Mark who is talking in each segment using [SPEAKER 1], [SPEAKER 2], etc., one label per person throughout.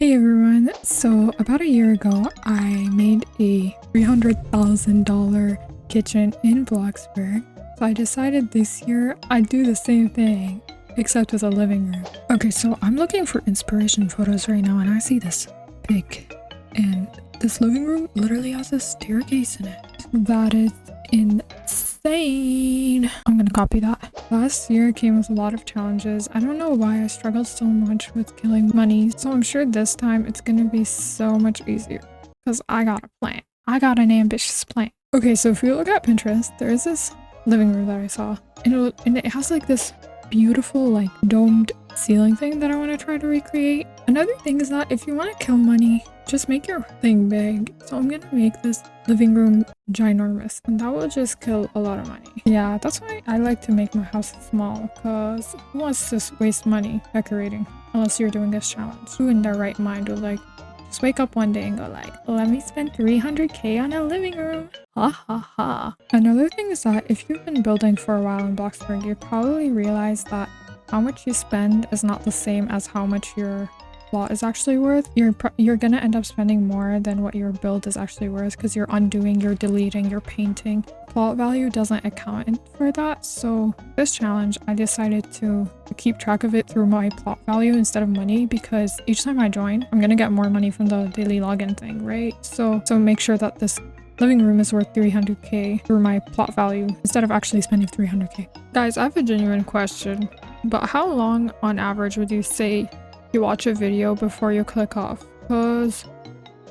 [SPEAKER 1] Hey everyone, so about a year ago I made a $300,000 kitchen in Bloxburg. So I decided this year I'd do the same thing, except with a living room. Okay, so I'm looking for inspiration photos right now and I see this pic, and this living room literally has a staircase in it. That is insane. I'm gonna copy that. Last year came with a lot of challenges. I don't know why I struggled so much with killing money, so I'm sure this time it's gonna be so much easier because I got a plan. I got an ambitious plan. Okay, so if you look at Pinterest, there is this living room that I saw, and it has like this beautiful like domed ceiling thing that I want to try to recreate. Another thing is that if you want to kill money, just make your thing big. So I'm gonna make this living room ginormous, and that will just kill a lot of money. Yeah, that's why I like to make my house small, because who wants to waste money decorating unless you're doing this challenge? Who in their right mind would like just wake up one day and go like, let me spend 300k on a living room? Ha ha ha. Another thing is that if you've been building for a while in Bloxburg, you probably realize that how much you spend is not the same as how much your plot is actually worth. You're gonna end up spending more than what your build is actually worth because you're undoing, you're deleting, you're painting. Plot value doesn't account for that. So this challenge, I decided to keep track of it through my plot value instead of money, because each time I join, I'm gonna get more money from the daily login thing, right? So make sure that this living room is worth 300k through my plot value instead of actually spending 300k. Guys, I have a genuine question, but how long on average would you say you watch a video before you click off? Because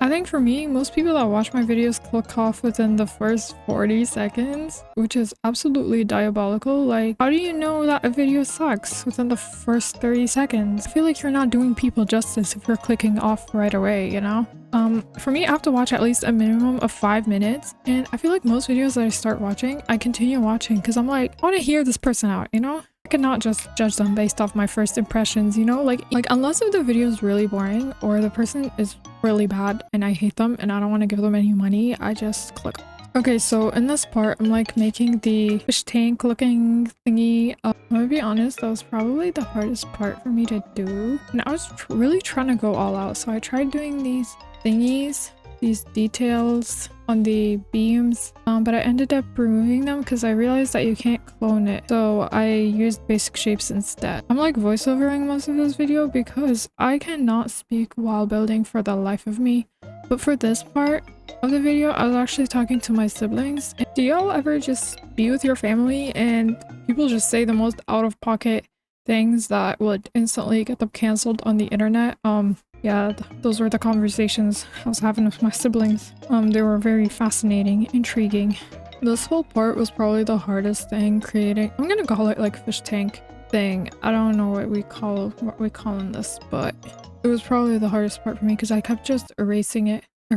[SPEAKER 1] I think for me, most people that watch my videos click off within the first 40 seconds, which is absolutely diabolical. Like, how do you know that a video sucks within the first 30 seconds? I feel like you're not doing people justice if you're clicking off right away, you know? For me, I have to watch at least a minimum of 5 minutes, and I feel like most videos that I start watching, I continue watching because I'm like, I want to hear this person out, you know? I cannot just judge them based off my first impressions, you know? Like unless if the video is really boring or the person is really bad and I hate them and I don't want to give them any money, I just click. Okay, so in this part, I'm like making the fish tank looking thingy. I'm gonna be honest, that was probably the hardest part for me to do. And I was really trying to go all out. So I tried doing these thingies, these details on the beams, but I ended up removing them because I realized that you can't clone it. So I used basic shapes instead. I'm like voiceovering most of this video because I cannot speak while building for the life of me. But for this part of the video, I was actually talking to my siblings. Do y'all ever just be with your family and people just say the most out-of-pocket things that would instantly get them canceled on the internet? Yeah, those were the conversations I was having with my siblings. They were very fascinating, intriguing. This whole part was probably the hardest thing creating. I'm gonna call it like fish tank thing. I don't know what we call in this, but it was probably the hardest part for me because I kept just erasing it. I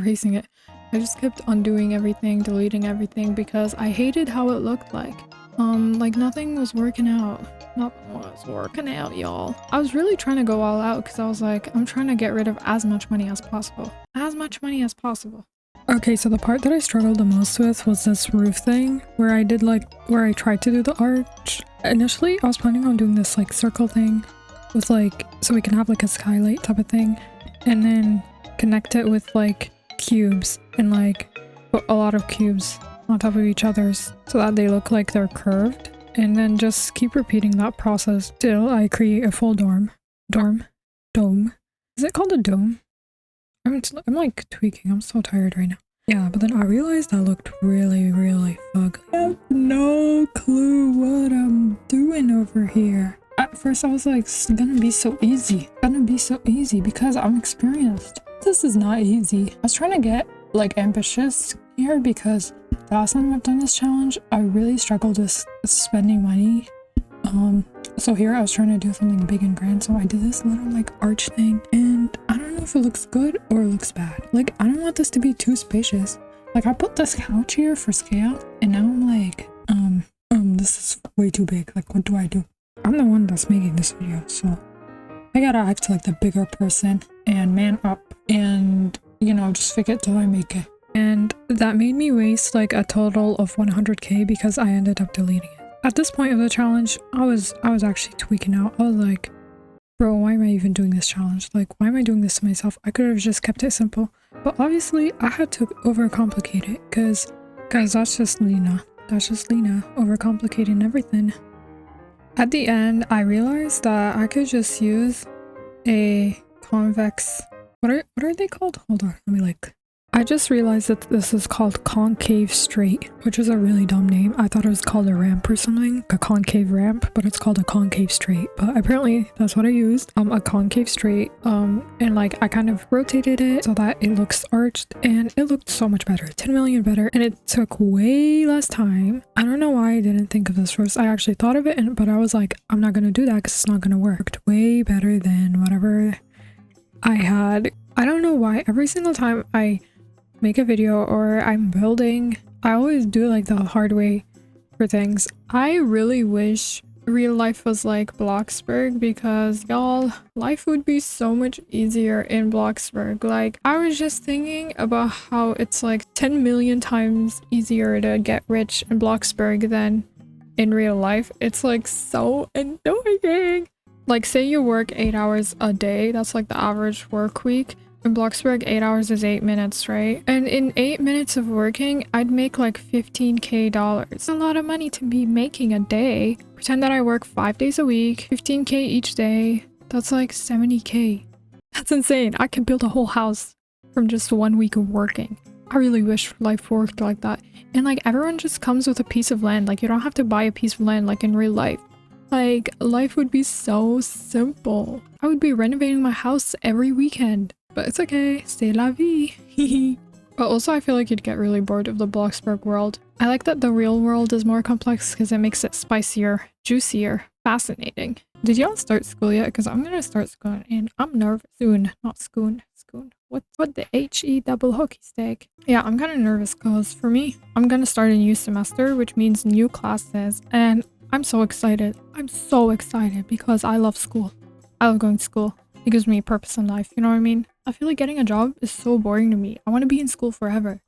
[SPEAKER 1] just kept undoing everything, deleting everything because I hated how it looked like. Like nothing was working out. Nothing was working out, y'all. I was really trying to go all out because I was like, I'm trying to get rid of as much money as possible. Okay, so the part that I struggled the most with was this roof thing where I tried to do the arch. Initially, I was planning on doing this like circle thing with like, so we can have like a skylight type of thing, and then connect it with like cubes and like put a lot of cubes on top of each other's so that they look like they're curved, and then just keep repeating that process till I create a full dome. Is it called a dome? I'm like tweaking. I'm so tired right now. Yeah, but then I realized that looked really, really ugly. I have no clue what I'm doing over here. At first I was like, it's gonna be so easy. Because I'm experienced. This is not easy. I was trying to get like ambitious here because the last time I've done this challenge, I really struggled with spending money. So here I was trying to do something big and grand, so I did this little like arch thing, and I don't know if it looks good or it looks bad. Like, I don't want this to be too spacious. Like, I put this couch here for scale, and now I'm like, this is way too big. Like, what do I do? I'm the one that's making this video, so I gotta act like the bigger person and man up and, you know, just fake it till I make it. And that made me waste like a total of 100k because I ended up deleting it. At this point of the challenge, I was actually tweaking out. I was like, Bro, why am I even doing this challenge? Like, why am I doing this to myself? I could have just kept it simple. But obviously, I had to overcomplicate it because, guys, that's just Lena. That's just Lena overcomplicating everything. At the end, I realized that I could just use a convex... What are they called? Hold on, let me like... I just realized that this is called concave straight, which is a really dumb name. I thought it was called a ramp or something, a concave ramp, but it's called a concave straight. But apparently that's what I used, a concave straight, and like I kind of rotated it so that it looks arched, and it looked so much better, 10 million better, and it took way less time. I don't know why I didn't think of this first. I actually thought of it, but I was like, I'm not gonna do that because it's not gonna work. It worked way better than whatever I had. I don't know why every single time I make a video or I'm building, I always do like the hard way for things. I really wish real life was like Bloxburg, because y'all, life would be so much easier in Bloxburg. Like, I was just thinking about how it's like 10 million times easier to get rich in Bloxburg than in real life. It's like so annoying. Like, say you work 8 hours a day, that's like the average work week. In Bloxburg, 8 hours is 8 minutes, right? And in 8 minutes of working, I'd make like $15K. It's a lot of money to be making a day. Pretend that I work 5 days a week, 15K each day. That's like 70K. That's insane. I could build a whole house from just 1 week of working. I really wish life worked like that. And like, everyone just comes with a piece of land. Like, you don't have to buy a piece of land like in real life. Like, life would be so simple. I would be renovating my house every weekend. But it's okay, c'est la vie. But also, I feel like you'd get really bored of the Bloxburg world. I like that the real world is more complex because it makes it spicier, juicier, fascinating. Did y'all start school yet? Because I'm gonna start school and I'm nervous. Soon, not schoon. Schoon. What the HE double hockey stick? Yeah, I'm kind of nervous because for me, I'm gonna start a new semester, which means new classes, and I'm so excited. I'm so excited because I love school. I love going to school. It gives me a purpose in life, you know what I mean? I feel like getting a job is so boring to me. I want to be in school forever.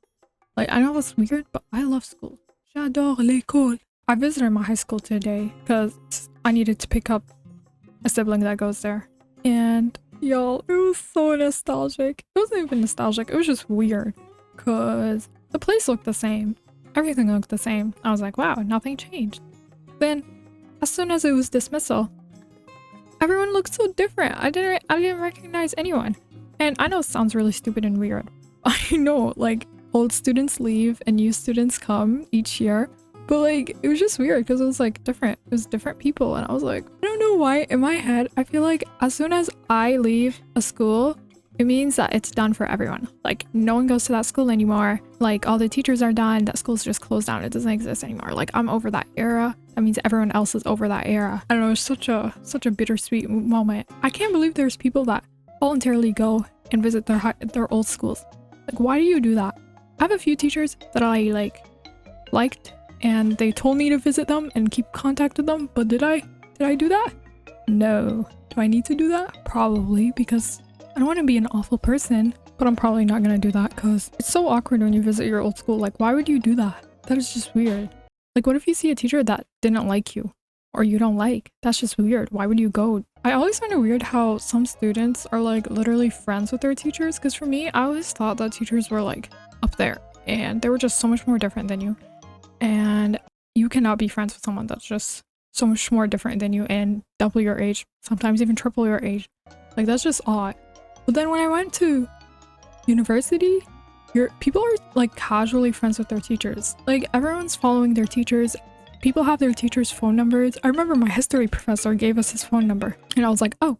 [SPEAKER 1] Like, I know that's weird, but I love school. J'adore l'école. I visited my high school today because I needed to pick up a sibling that goes there. And y'all, it was so nostalgic. It wasn't even nostalgic, it was just weird because the place looked the same. Everything looked the same. I was like, wow, nothing changed. Then, as soon as it was dismissal, everyone looked so different. I didn't recognize anyone. And I know it sounds really stupid and weird. I know, like, old students leave and new students come each year. But like, it was just weird because it was like different. It was different people. And I was like, I don't know why in my head, I feel like as soon as I leave a school, it means that it's done for everyone. Like, no one goes to that school anymore. Like, all the teachers are done. That school's just closed down. It doesn't exist anymore. Like, I'm over that era. That means everyone else is over that era. I don't know, it's such a bittersweet moment. I can't believe there's people that voluntarily go and visit their old schools. Like, why do you do that? I have a few teachers that I liked, and they told me to visit them and keep contact with them, but did I do that? No. Do I need to do that? Probably, because I don't want to be an awful person, but I'm probably not gonna do that because it's so awkward when you visit your old school. Like, why would you do that? That is just weird. Like, what if you see a teacher that didn't like you or you don't like? That's just weird. Why would you go? I always find it weird how some students are like literally friends with their teachers, because for me, I always thought that teachers were like up there and they were just so much more different than you. And you cannot be friends with someone that's just so much more different than you and double your age, sometimes even triple your age. Like, that's just odd. But then when I went to university, people are like casually friends with their teachers. Like, everyone's following their teachers. People have their teachers' phone numbers. I remember my history professor gave us his phone number and I was like, oh.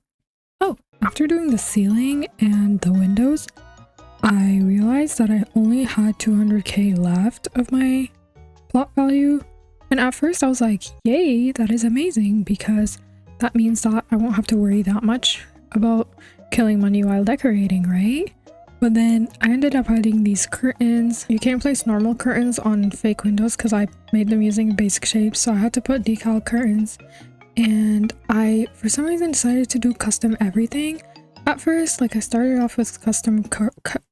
[SPEAKER 1] After doing the ceiling and the windows, I realized that I only had 200K left of my plot value. And at first I was like, yay, that is amazing, because that means that I won't have to worry that much about killing money while decorating, right? But then I ended up adding these curtains. You can't place normal curtains on fake windows because I made them using basic shapes, so I had to put decal curtains. And I, for some reason, decided to do custom everything. At first, like, I started off with custom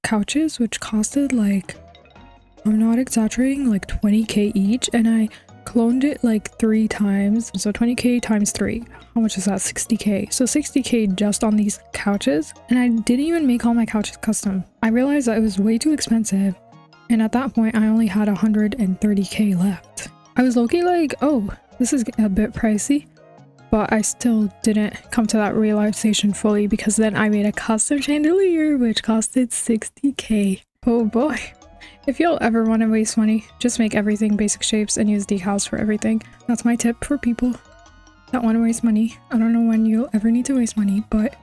[SPEAKER 1] couches, which costed like, I'm not exaggerating, like 20K each, and I cloned it like 3 times. So 20k times 3. How much is that? 60k. So 60k just on these couches. And I didn't even make all my couches custom. I realized that it was way too expensive. And at that point, I only had 130k left. I was low-key like, oh, this is a bit pricey. But I still didn't come to that realization fully because then I made a custom chandelier which costed 60k. Oh boy. If you'll ever want to waste money, just make everything basic shapes and use decals for everything. That's my tip for people that want to waste money. I don't know when you'll ever need to waste money, but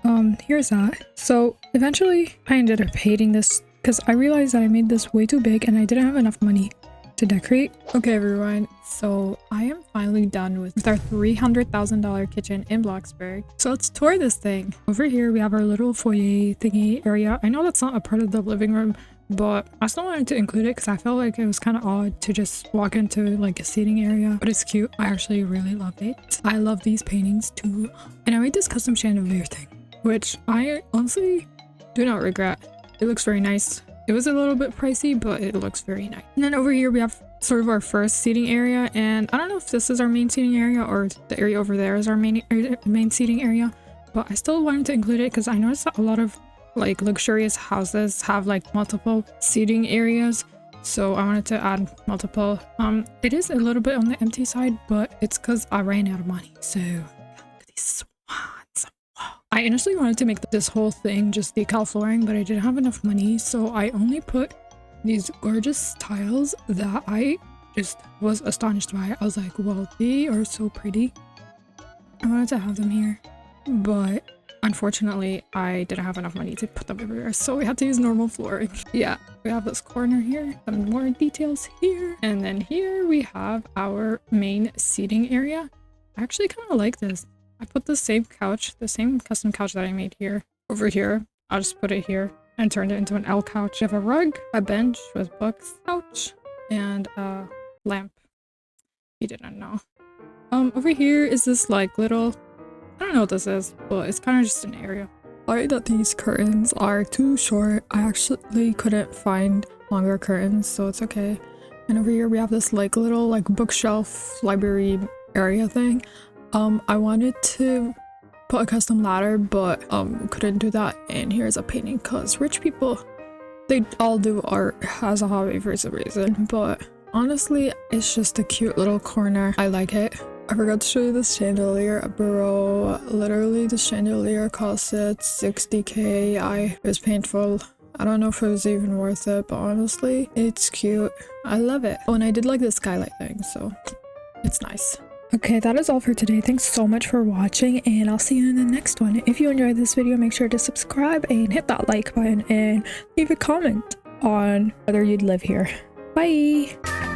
[SPEAKER 1] here's that. So eventually I ended up hating this because I realized that I made this way too big and I didn't have enough money to decorate. Okay everyone, so I am finally done with our $300,000 kitchen in Bloxburg. So let's tour this thing. Over here we have our little foyer thingy area. I know that's not a part of the living room, but I still wanted to include it because I felt like it was kind of odd to just walk into like a seating area, but it's cute. I actually really love it. I love these paintings too. And I made this custom chandelier thing, which I honestly do not regret. It looks very nice. It was a little bit pricey, but it looks very nice. And then over here we have sort of our first seating area, and I don't know if this is our main seating area or the area over there is our main seating area, but I still wanted to include it because I noticed that a lot of like luxurious houses have like multiple seating areas, so I wanted to add multiple. It is a little bit on the empty side, but it's because I ran out of money. So look at these swans. Wow. I initially wanted to make this whole thing just decal flooring, but I didn't have enough money, so I only put these gorgeous tiles that I just was astonished by. I was like, well, they are so pretty. I wanted to have them here, but unfortunately I didn't have enough money to put them everywhere, so we had to use normal flooring. Yeah, we have this corner here, some more details here, and then here we have our main seating area. I actually kind of like this. I put the same couch, the same custom couch that I made here over here. I'll just put it here and turned it into an L couch. You have a rug, a bench with books, couch, and a lamp. You didn't know. Over here is this like little, I don't know what this is, but it's kind of just an area. Sorry that these curtains are too short. I actually couldn't find longer curtains, so it's okay. And over here we have this like little like bookshelf library area thing. I wanted to put a custom ladder, but couldn't do that. And here's a painting because rich people, they all do art as a hobby for some reason, but honestly it's just a cute little corner. I like it. I forgot to show you this chandelier, bro. Literally the chandelier costed 60k. It was painful. I don't know if it was even worth it, but honestly it's cute. I love it. Oh, and I did like the skylight thing, so it's nice. Okay, that is all for today. Thanks so much for watching, and I'll see you in the next one. If you enjoyed this video, make sure to subscribe and hit that like button and leave a comment on whether you'd live here. Bye!